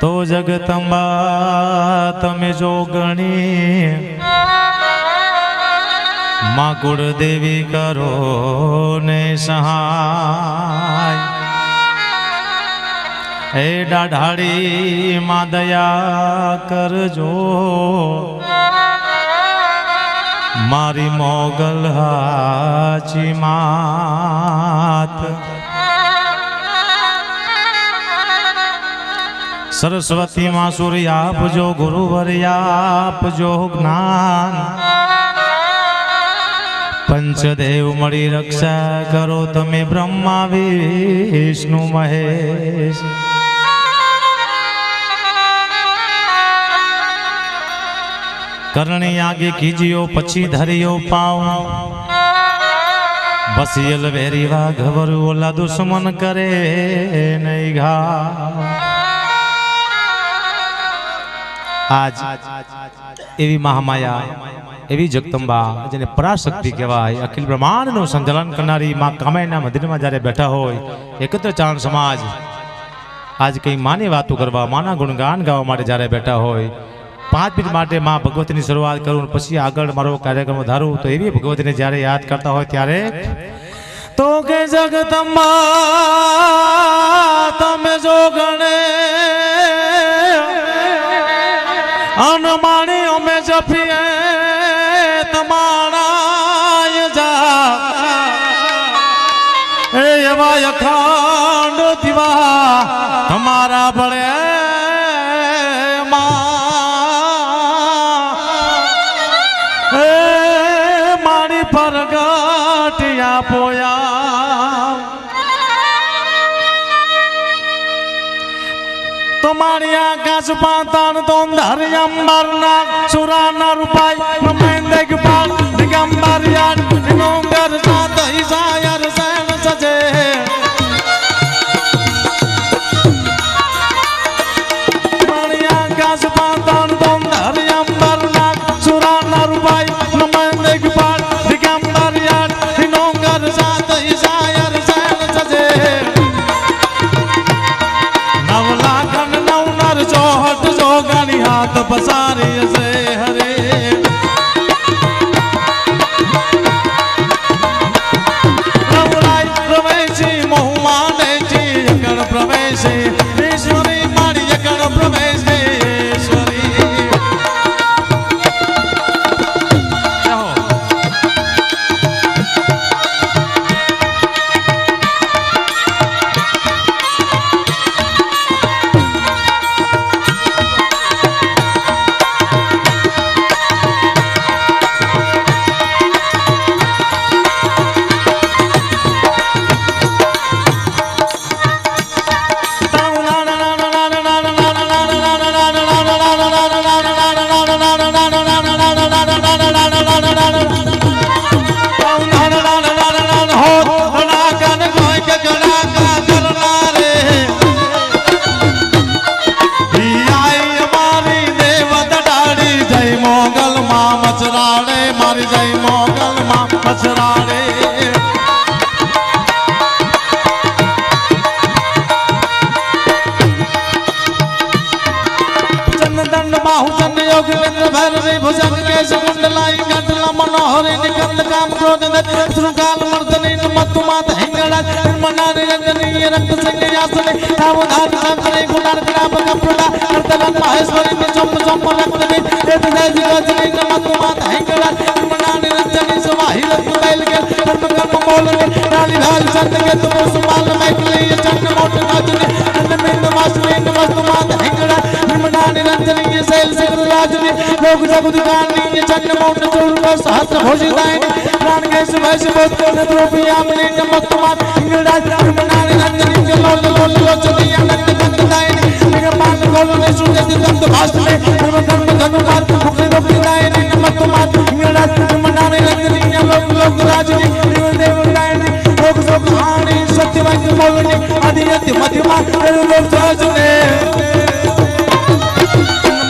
तो जगदंबा तमे जो गणी मां कुलदेवी करो ने सहाय। ए डाढ़ाड़ी मां दया करजो मारी मोगल हाची मात। सरस्वती मां सूर्य आपजो गुरुवर आपजो ज्ञान। पंचदेव मળી रक्षा करो तमे ब्रह्मा विष्णु महेश। करणी आगे कीजियो पछी धरियो पाओ बसियल वेरी वा घबर ओला दुश्मन करे नहीं घाव। आज एवी महामाया एवी जगदंबा जेने पराशक्ति कहेवाय अखिल ब्रह्मांड नु संचालन करनारी मां कामायना मंदिर में जारे बैठा होय एकत्र चारण समाज आज कई मानी वातो करवा माना गुणगान गावा माटे जारे बैठा होय 5 मिनिट माटे मां भगवती की शुरुआत करूं पछी आगळ मारो कार्यक्रम धारूं तो एवी भगवती ने जारे याद करता होय त्यारे तो के जगदंबा तमे जो गणे अनमाणियों में जपिए तमारा जा एवा अखंड दिवा तमारा बड़े मारी परगटिया पोया तुम्हारी आकाश पाताल तुम धर अंबर ना सुरा ना रूपाई नमेंदे के पाल दिगंबर यार दिगंबर साथ ही सायर सैन सजे। तुम्हारी आकाश पाताल तुम धर अंबर ना सुरा ना रूपाई नमेंदे के पाल दिगंबर यार दिगंबर साथ ही सायर सैन सजे। जो हट जो गानी हाथ पसारे से हरे रवराई प्रवेशी मोहुमा लेची यकण प्रवेशी ईश्वरी मारी यकण प्रवेशी ईश्वरी। मारी जय मोगल मां मचराड़े चंदन बाहु चंद योग इंद्र भैरवी भुजंग केश कुंडलाई कंडला मनोहरी निकंद काम क्रोध श्रृंगाल मर्दनी मत्तु मात हिंगड़ा मनारी रंजनी रक्त सिंह यासनी तावधार संकरे गुणार ग्राम कपड़ा नर्तन महेश्वरी ने चम चम रक्तनी देव जय गजनी मत्तु मात हिंगड़ा मनारी रंजनी समाहि रत्न बैल के कर्म कर्म मोलनी डाली भाल चंद के तुम सुमाल मैकली चंद मोट नाचनी नमिंद वासनी मत्तु मात हिंगड़ा मनारी रंजनी के सैल सिंह राजनी लोग जगत गानी चंद मोट चूर का सहस्र भोजिदायनी प्राण के सुभैस बोध को नद्रोपी आमनी मत्तु मात हिंगड़ा मनारी रंजनी के लोल लोल लोचनी अनंत कंद दायनी निगमान गोल ने सुजति दंत भाषणे कर्म कर्म धनुकात मुक्ति मुक्ति दायनी मत्तु मात हिंगड़ा मनारी रंजनी के लोक लोक राजनी देव देव दायनी लोक लोक हानि सत्यवंत बोलनी आदि अति मध्यमा लोक राजने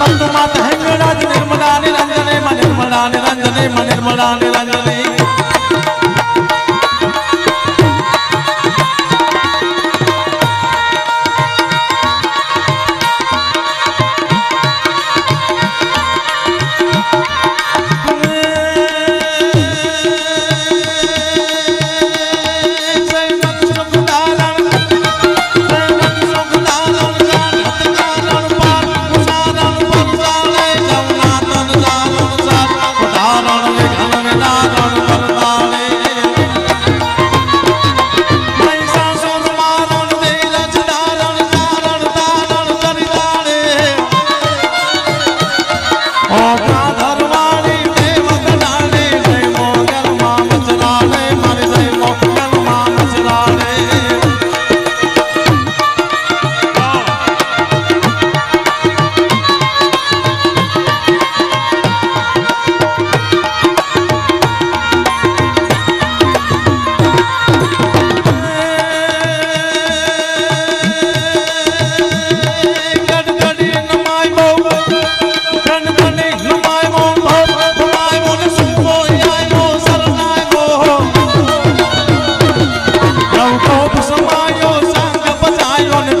मत्तु मात हिंगड़ा निर्मला निरंजने निर्मला निरंजने निर्मला निरंजने।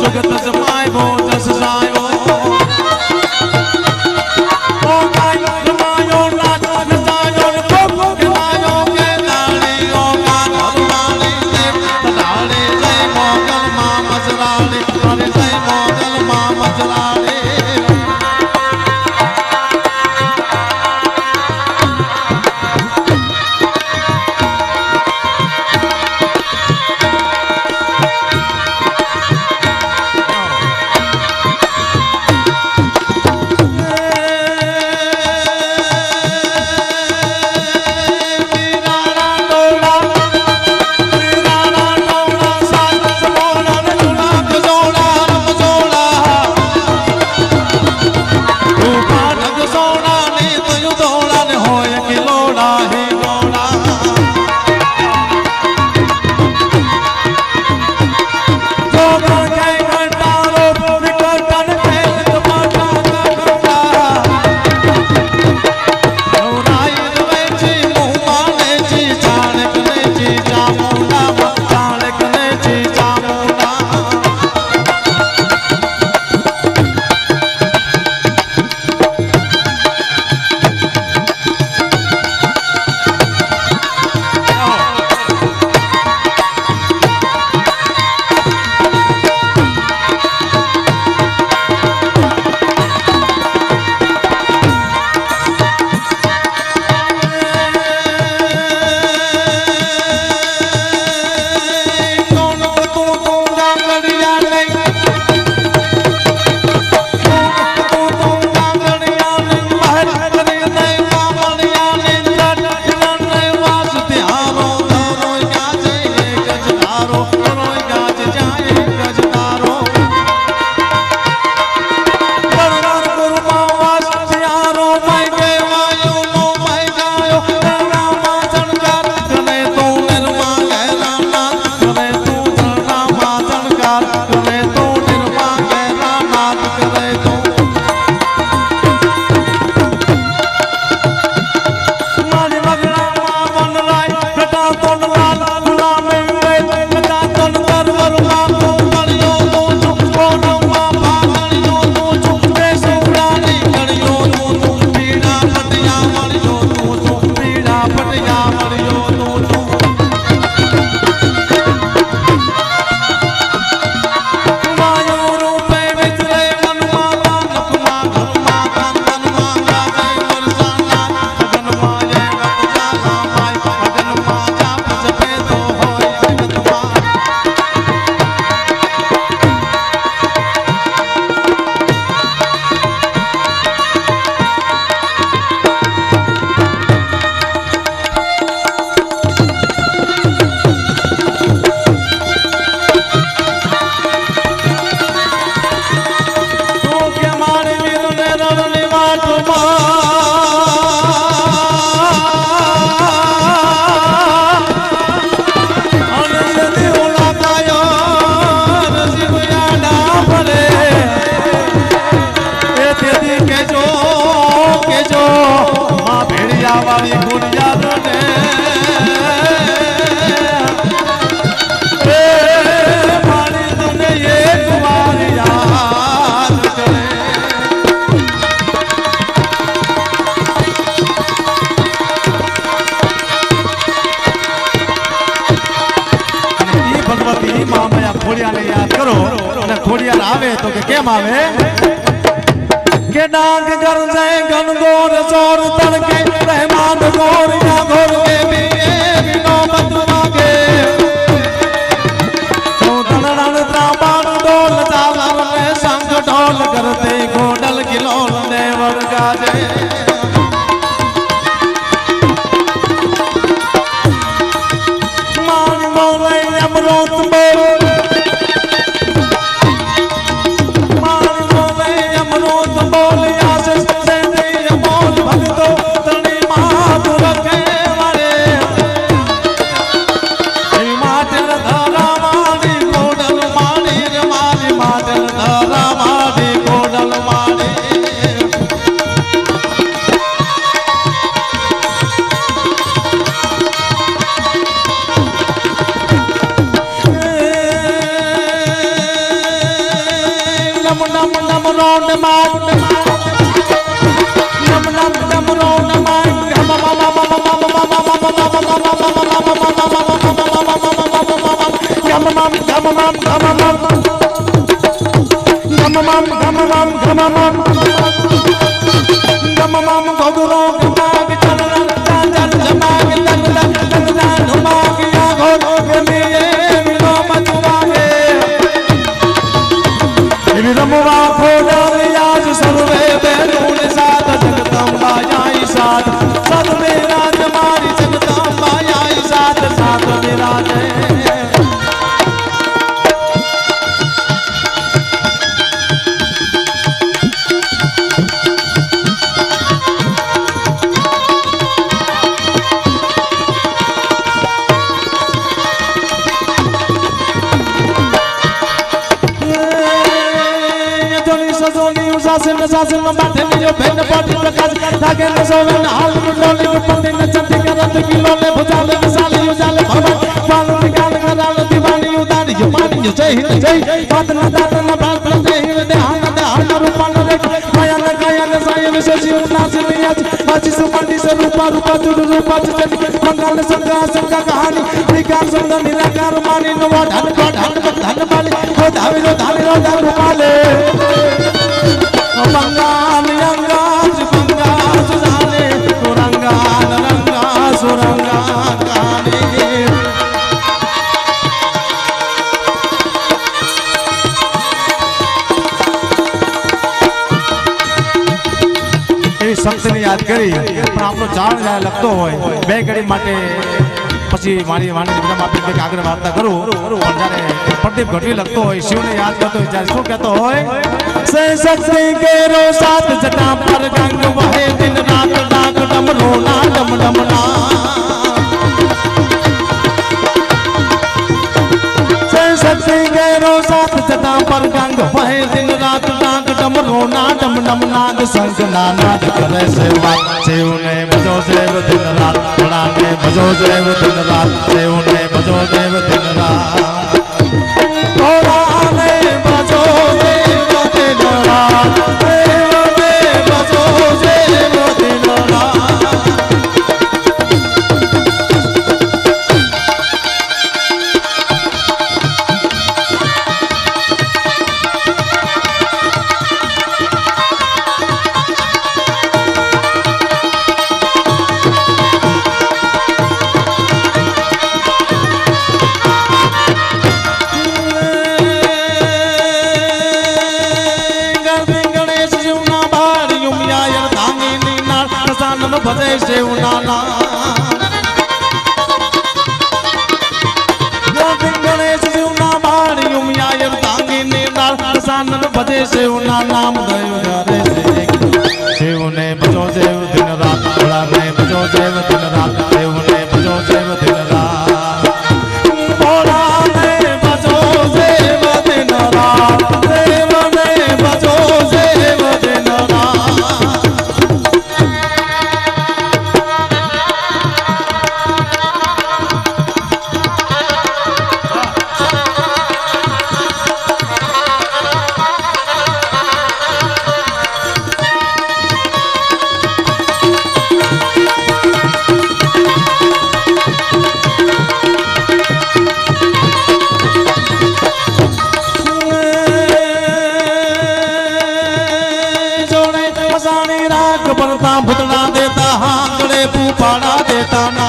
जुगत जमायो जस जायो ओ गाय जमायो नाच नचायो खूब गिनायो के दाड़ी ओ गान हरवाणी से तड़ाड़े जय मोगल मां मजराड़ी अरे जय मोगल मां मजराड़ी खोड़ियार आवे तो के केम आवे के डांग कर जाए गनगोर जोर तड़के रहमान गोर या घोर के भी बिनो मत मांगे तो दनड़न त्राबान डोल चावर में संग ढोल करते घोडल खिलौल नेवर गाजे मान बोले अमरोत बोल num num num round man num num num round man Sasin no bathe me jo bhen pati prakash lage no soven hal mundoli ko pandi na chatti karat kilole bhujale misale ujale bhavan palu nigal karal diwani udari jo mani jo jai hind jai patna datna bhatna jai hind dehana rupan rek mayan gayan sayan shashi unas niyaj achi supandi se rupa rupa judu rupa chati mangal sanga sanga kahani nikan sanga nirakar mani no dhan bali ko dhavi ro dhan rupale Bangal yanga bangal suzale suranga naranga suranga kani એ સંતને યાદ કરી પણ આપણો જાણ જાય લગતો હોય બે ઘડી માટે પછી મારી વાણી વિરામ આપી કે આગળ વાર્તા કરું પણ જ્યારે પ્રદીપ ગઢવી લખતો હોય શિવને યાદ કરતો હોય ત્યારે શું કહેતો હોય સે શક્તિ કેરો સાત જટા પર ગંગ વહે દિન રાત ડાક ડમરો ના ડમ ડમના સે શક્તિ કેરો સાત જટા પર ગંગ વહે દિન રાત ડાક ડમરો ના ડમ ડમના સંગ નાનાદ કરે સેવા સેવને ભજો સેવ દિન રાત ભણાને ભજો સેવ દિન રાત સેવને ભજો દેવ દિન રાત ભણાને ભજો દેવ દિન રાત સેવને ભજો સેવ દિન રાત ભજે શિવના ગણેશ શિવના બાળી ઉમિયા તાંગી સાનન ભજે શિવના નામ દયો કરે શિવને ભજો દેવ દિન રાત ભોળાને ભજો દેવ દિન રાત દેવને ભજો દેવ દિન રાત ભોળાને ભજો દેવ દિન રાત દેવને ભજો દેવ દિન રાત भुतना देता हाँ गले पुपाड़ा देता ना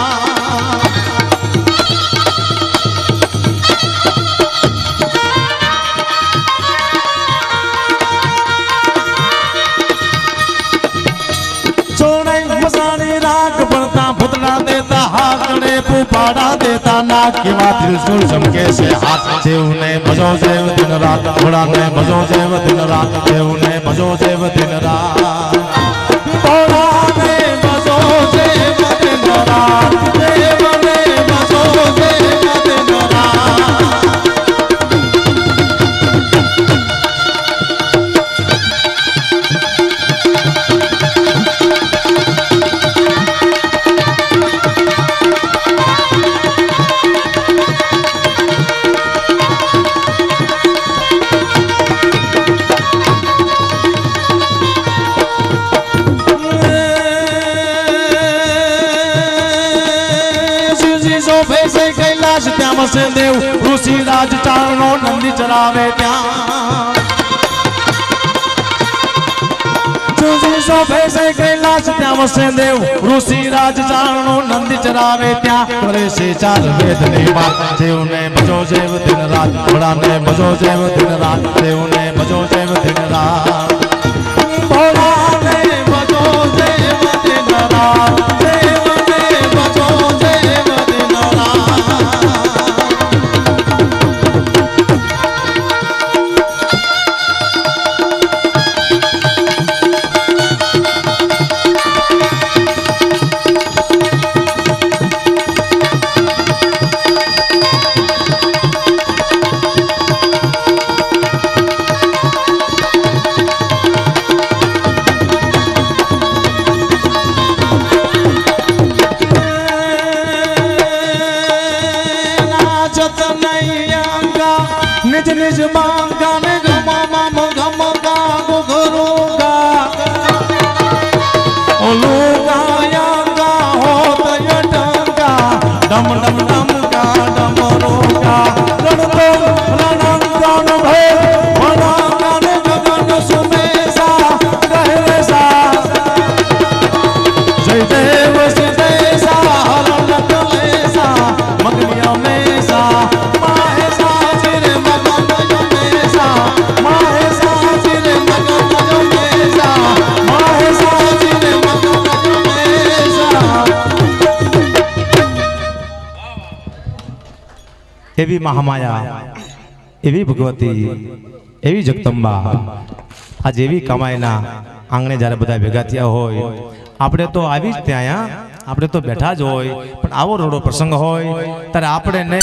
सोने मसानी राग बनता भुतना देता हाँ गले पुपाड़ा देता ना कि माँ त्रिशूल चमके से हाथ देवने भजो देव दिन रात घोड़ा ने भजो देव दिन रात देवने भजो देव दिन रात भोलाने भजो देव दिन रात देवने भजो देव दिन रात વસે દેવ ઋષિ રાજ ચારણો નંદી ચરાવે ત્યાં શોભે છે કૈલાસ ત્યાં વસે દેવ ઋષિ રાજ ચારણો નંદી ચરાવે ત્યાં કરે છે ચાર વેદ ની વાત દેવને ભજો જેવ દિન રાત ભોળાને ભજો જેવ દિન રાત દેવને ભજો જેવ દિન રાત ભોળાને ભજો જેવ દિન રાત દેવને ભજો જેવ દિન રાત निज निज मांगा ने गमा माम गम गा गुरु गा ओलूगा यांगा हो तयटंगा डम डम डम गा डम रोगा रण तो रणं गान भे वना गान गगन सुमेसा कहरे सा जय देव सिदेसा हरण कलेसा मगनिया मेसा एवी महामाया एवी भगवती एवी जगदंबा आज एवी कमाईना आंगणे जारे बधा भेगा थया होय आपणे तो आवी ज त्यां आपणे तो बैठा ज होय पण आवो रोडो प्रसंग होय त्यारे आपणे